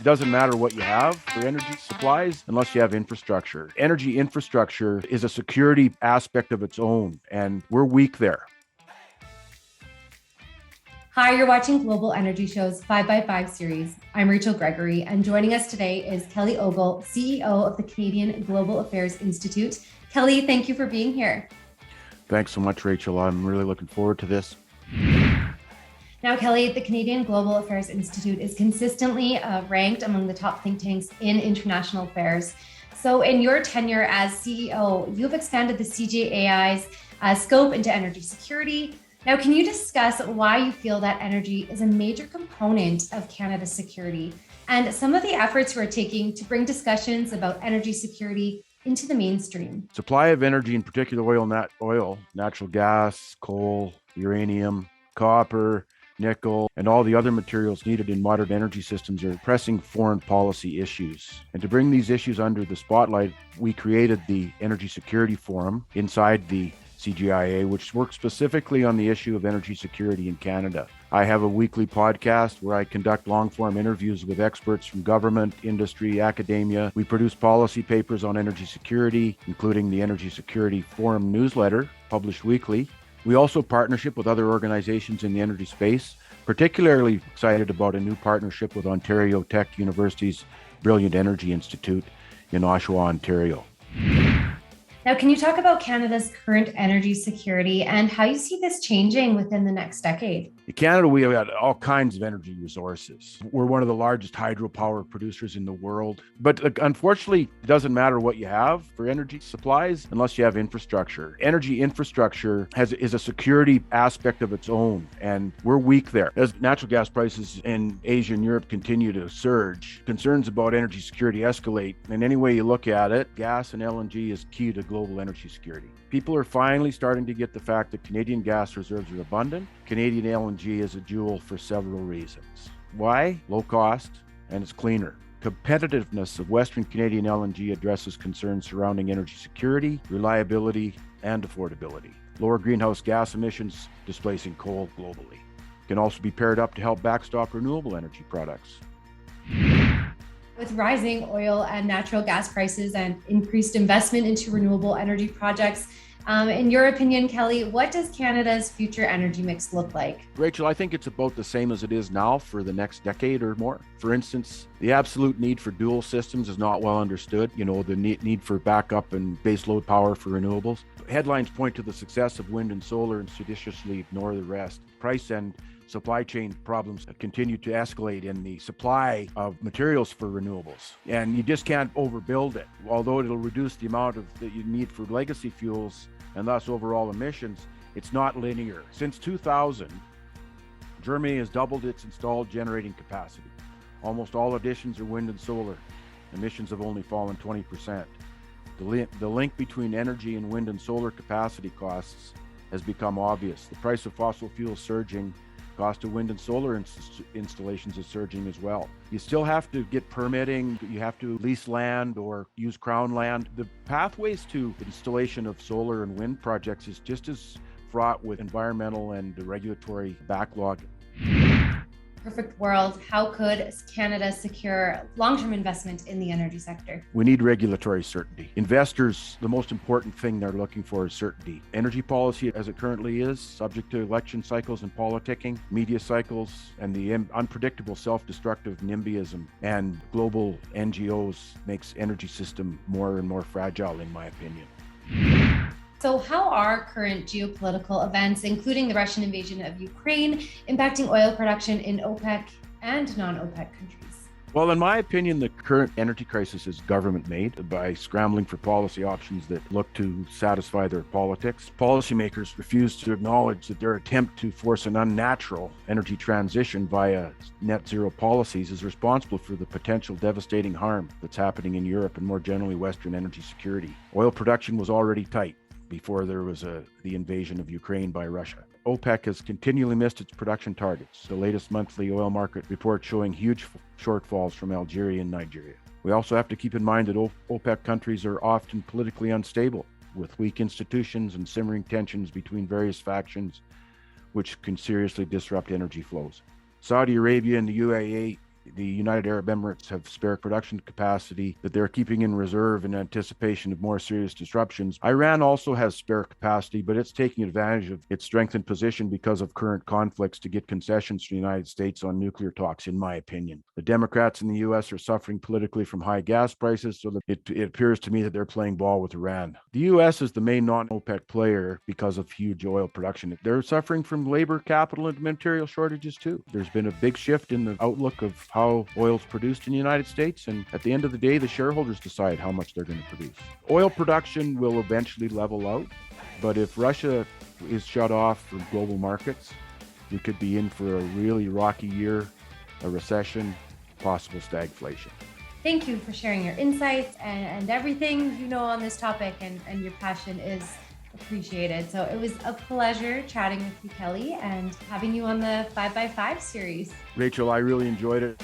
doesn't matter what you have for energy supplies unless you have infrastructure. Energy infrastructure is a security aspect of its own, and we're weak there. Hi, you're watching Global Energy Show's 5x5 series. I'm Rachel Gregory, and joining us today is Kelly Ogle, CEO of the Canadian Global Affairs Institute. Kelly, thank you for being here. Thanks so much, Rachel. I'm really looking forward to this. Now, Kelly, the Canadian Global Affairs Institute is consistently ranked among the top think tanks in international affairs. So in your tenure as CEO, you've expanded the CGAI's scope into energy security. Now, can you discuss why you feel that energy is a major component of Canada's security and some of the efforts we're taking to bring discussions about energy security into the mainstream? Supply of energy, in particular oil, natural gas, coal, uranium, copper, nickel, and all the other materials needed in modern energy systems are pressing foreign policy issues. And to bring these issues under the spotlight, we created the Energy Security Forum inside the CGIA, which works specifically on the issue of energy security in Canada. I have a weekly podcast where I conduct long-form interviews with experts from government, industry, academia. We produce policy papers on energy security, including the Energy Security Forum newsletter, published weekly. We also partnership with other organizations in the energy space, particularly excited about a new partnership with Ontario Tech University's Brilliant Energy Institute in Oshawa, Ontario. Now, can you talk about Canada's current energy security and how you see this changing within the next decade? In Canada, we have got all kinds of energy resources. We're one of the largest hydropower producers in the world. But unfortunately, it doesn't matter what you have for energy supplies unless you have infrastructure. Energy infrastructure is a security aspect of its own, and we're weak there. As natural gas prices in Asia and Europe continue to surge, concerns about energy security escalate. And any way you look at it, gas and LNG is key to global energy security. People are finally starting to get the fact that Canadian gas reserves are abundant. Canadian LNG is a jewel for several reasons. Why? Low cost, and it's cleaner. Competitiveness of Western Canadian LNG addresses concerns surrounding energy security, reliability, and affordability. Lower greenhouse gas emissions displacing coal globally. Can also be paired up to help backstop renewable energy products. With rising oil and natural gas prices and increased investment into renewable energy projects, in your opinion, Kelly, what does Canada's future energy mix look like? Rachel, I think it's about the same as it is now for the next decade or more. For instance, the absolute need for dual systems is not well understood. The need for backup and base load power for renewables. Headlines point to the success of wind and solar and seditiously ignore the rest. Price and supply chain problems continue to escalate in the supply of materials for renewables. And you just can't overbuild it. Although it'll reduce the amount that you need for legacy fuels and thus overall emissions, it's not linear. Since 2000, Germany has doubled its installed generating capacity. Almost all additions are wind and solar. Emissions have only fallen 20%. The link between energy and wind and solar capacity costs has become obvious. The price of fossil fuels surging, cost of wind and solar installations is surging as well. You still have to get permitting, you have to lease land or use crown land. The pathways to installation of solar and wind projects is just as fraught with environmental and regulatory backlog. Perfect world, how could Canada secure long-term investment in the energy sector? We need regulatory certainty. Investors, the most important thing they're looking for is certainty. Energy policy as it currently is, subject to election cycles and politicking, media cycles, and the unpredictable self-destructive NIMBYism and global NGOs makes energy system more and more fragile, in my opinion. So how are current geopolitical events, including the Russian invasion of Ukraine, impacting oil production in OPEC and non-OPEC countries? Well, in my opinion, the current energy crisis is government-made by scrambling for policy options that look to satisfy their politics. Policymakers refuse to acknowledge that their attempt to force an unnatural energy transition via net zero policies is responsible for the potential devastating harm that's happening in Europe and more generally Western energy security. Oil production was already tight before there was the invasion of Ukraine by Russia. OPEC has continually missed its production targets. The latest monthly oil market report showing huge shortfalls from Algeria and Nigeria. We also have to keep in mind that OPEC countries are often politically unstable, with weak institutions and simmering tensions between various factions, which can seriously disrupt energy flows. Saudi Arabia and the The United Arab Emirates have spare production capacity that they're keeping in reserve in anticipation of more serious disruptions. Iran also has spare capacity, but it's taking advantage of its strengthened position because of current conflicts to get concessions from the United States on nuclear talks, in my opinion. The Democrats in the U.S. are suffering politically from high gas prices, so it appears to me that they're playing ball with Iran. The U.S. is the main non-OPEC player because of huge oil production. They're suffering from labor, capital, and material shortages too. There's been a big shift in the outlook of how oil's produced in the United States, and at the end of the day, the shareholders decide how much they're going to produce. Oil production will eventually level out, but if Russia is shut off from global markets, we could be in for a really rocky year, a recession, possible stagflation. Thank you for sharing your insights and everything you know on this topic, and your passion is appreciated. So it was a pleasure chatting with you, Kelly, and having you on the 5x5 series. Rachel, I really enjoyed it.